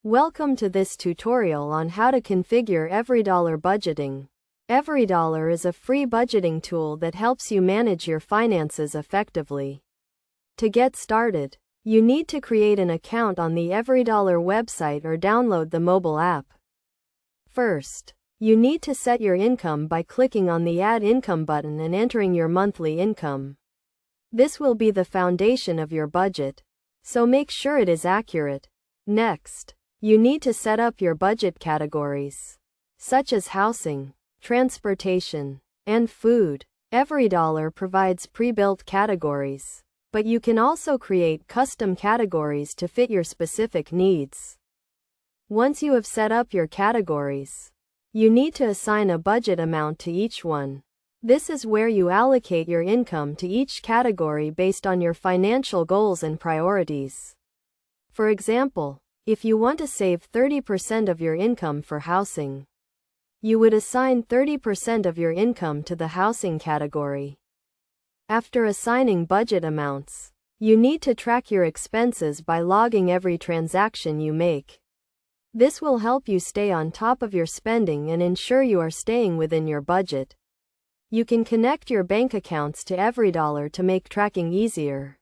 Welcome to this tutorial on how to configure EveryDollar budgeting. EveryDollar is a free budgeting tool that helps you manage your finances effectively. To get started, you need to create an account on the EveryDollar website or download the mobile app. First, you need to set your income by clicking on the Add Income button and entering your monthly income. This will be the foundation of your budget, so make sure it is accurate. Next, you need to set up your budget categories, such as housing, transportation, and food. EveryDollar provides pre-built categories, but you can also create custom categories to fit your specific needs. Once you have set up your categories, you need to assign a budget amount to each one. This is where you allocate your income to each category based on your financial goals and priorities. For example, if you want to save 30% of your income for housing, you would assign 30% of your income to the housing category. After assigning budget amounts, you need to track your expenses by logging every transaction you make. This will help you stay on top of your spending and ensure you are staying within your budget. You can connect your bank accounts to EveryDollar to make tracking easier,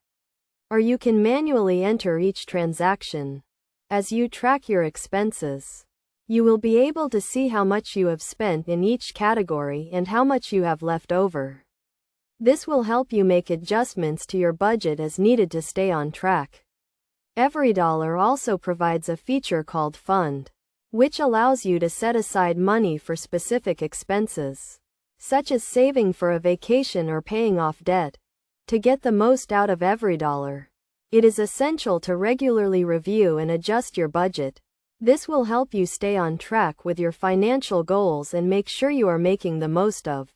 or you can manually enter each transaction. As you track your expenses, you will be able to see how much you have spent in each category and how much you have left over. This will help you make adjustments to your budget as needed to stay on track. EveryDollar also provides a feature called Fund, which allows you to set aside money for specific expenses, such as saving for a vacation or paying off debt. To get the most out of EveryDollar, it is essential to regularly review and adjust your budget. This will help you stay on track with your financial goals and make sure you are making the most of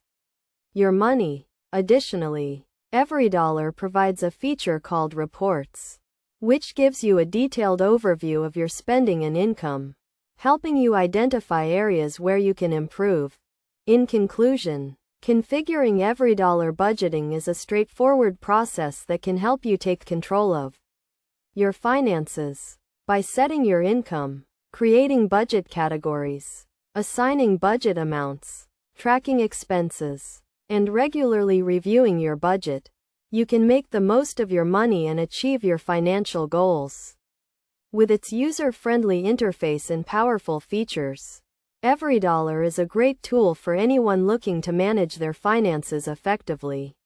your money. Additionally, EveryDollar provides a feature called Reports, which gives you a detailed overview of your spending and income, helping you identify areas where you can improve. In conclusion, configuring EveryDollar budgeting is a straightforward process that can help you take control of your finances. By setting your income, creating budget categories, assigning budget amounts, tracking expenses, and regularly reviewing your budget, you can make the most of your money and achieve your financial goals. With its user-friendly interface and powerful features, EveryDollar is a great tool for anyone looking to manage their finances effectively.